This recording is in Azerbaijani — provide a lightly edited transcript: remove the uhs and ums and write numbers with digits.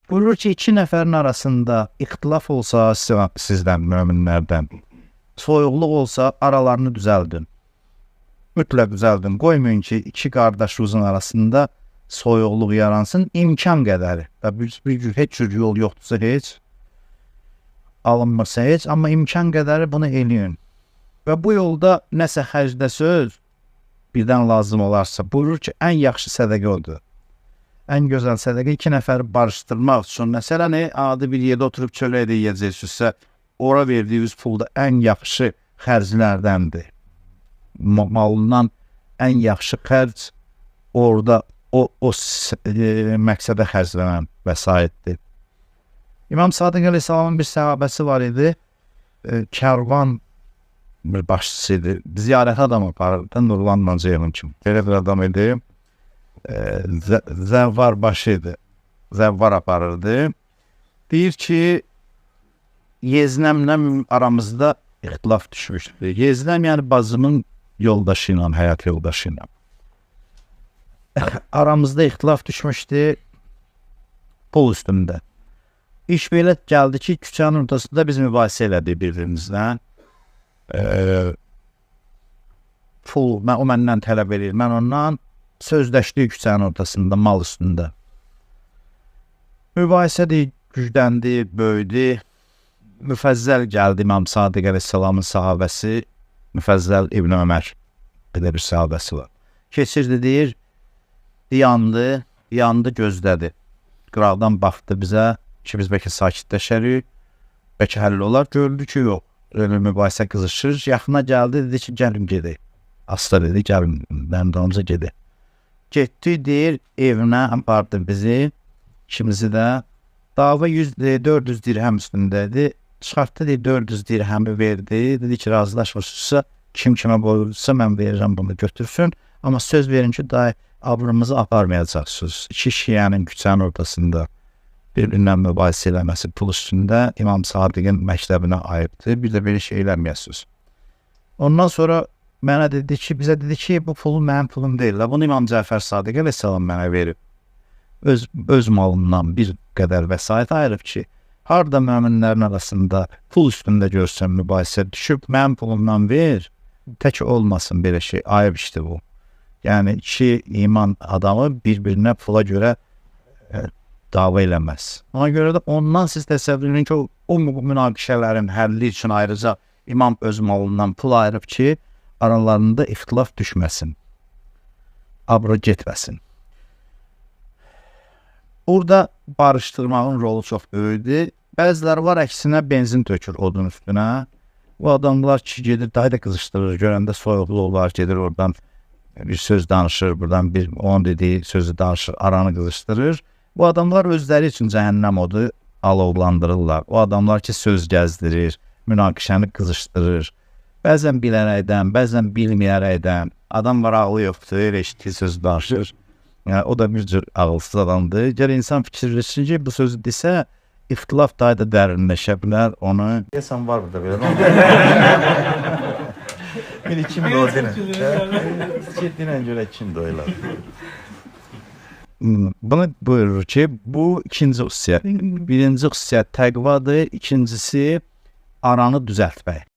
Buyurur ki, iki nəfərin arasında ixtilaf olsa sizdən, möminlərdən, soyuqluq olsa aralarını düzəldin. Mütləq düzəldin. Qoymayın ki, iki qardaşınızın arasında soyuqluq yaransın, imkan qədəri. Və heç cür yol yoxdursa heç, alınmırsa heç, amma imkan qədəri bunu eləyin. Və bu yolda nəsə xərcdə söz birdən lazım olarsa, buyurur ki, ən yaxşı sədəqə odur. Ən gözəl sədəqə iki nəfəri barışdırmaq üçün. Məsələn, adi bir yerdə oturub çölə yeyəcəksinizsə, ora verdiyiniz pulda ən yaxşı xərclərdəndir. Malından ən yaxşı xərc orada o məqsədə xərclənən vəsaitdir. İmam Sadiq Əleyhisselamın bir səhabəsi var idi, kərvan bir başçısı idi, ziyarət adam aparırdı, Nurlan Mancıyevin kimi. Belə bir adam idi, zəvvar başı idi, zəvvar aparırdı. Deyir ki, Yeznəmlə aramızda ixtilaf düşmüşdür. Yeznəm yəni bacımın yoldaşı ilə, həyat yoldaşı ilə. Aramızda ixtilaf düşmüşdü pul üstündə. İş belə gəldi ki, küçənin ortasında biz mübahisə elədik bir-birimizdən. Pul, o məndən tələb edir, mən ondan sözləşdik küçənin ortasında, mal üstündə. Mübahisədir, gücləndi, böyüdü. Müfəzzəl gəldi İmam Sadiq Əleyhisselamın sahabəsi, Müfəzzəl İbn Ömər, belə bir sahabəsi var. Keçirdi, deyir, yandı, gözlədi. Qıraqdan baxdı bizə ki, biz bəlkə sakitləşərik, bəlkə həll olar, gördü ki, yox. Mübahisə qızışır, yaxına gəldi, dedi ki, gəlin gedək. Asla dedi, gəlin, mənim dalımıza gedək. Getdi, deyir, evinə apardı bizi, ikimizi də. Dava 400 dirhəm üstündədir. Çıxartdı, deyir, 400 dirhəmi verdi. Dedi ki, razılaşmışsa, kim kimə boyursa, mən verəcəm bunu götürsün. Amma söz verin ki, daha abrımızı aparmayacaqsınız. İki şiənin küçənin ortasında bir-birindən mübahisə eləməsi pul üstündə İmam Sadiqin məktəbinə ayıbdır. Bir də belə şey eləməyəsiniz. Ondan sonra mənə dedi ki, bizə dedi ki, bu pul mənim pulum deyil. Bunu İmam Cəfər Sadiq Əleyhisselam mənə verib. Öz malından bir qədər vəsait ayırıb ki, harada möminlərin arasında pul üstündə görsən mübahisə düşüb, mənim pulumdan ver, tək olmasın belə şey, ayıb işdir bu. Yəni, iki iman adamı bir-birinə pula görə dava eləməz. Ona görə də ondan siz təsəvvür edin ki, o münaqişələrin həlli üçün ayrıca imam öz malından pul ayırıb ki, aralarında ixtilaf düşməsin, abra getməsin. Burada barışdırmağın rolu çox böyükdür. Bəziləri var, əksinə benzin tökür odun üstünə. Bu adamlar ki, gedir, daha da qızışdırır, görəndə soyuqlu olar, gedir oradan bir söz danışır, buradan onun dediği sözü danışır, aranı qızışdırır. Bu adamlar özləri üçün cəhənnəm odu alovlandırırlar. O adamlar ki, söz gəzdirir, münaqişəni qızışdırır. Bəzən bilərəkdən, bəzən bilməyərəkdən. Adam var, ağlı yoxdur, elə eşitdiyi söz danışır. Yəni, o da bir cür ağılsız adamdır. Gəl insan fikirləşsin ki, bu sözü desə, ixtilaf daha da dərinləşə bilər, onu... Deyəsən var burada belə. Bir kimdir o dinə? Dinə görə kimdir o elə? Bunu buyurur ki, bu ikinci xüsusiyyət. Birinci xüsusiyyət təqvadır, ikincisi aranı düzəltmək.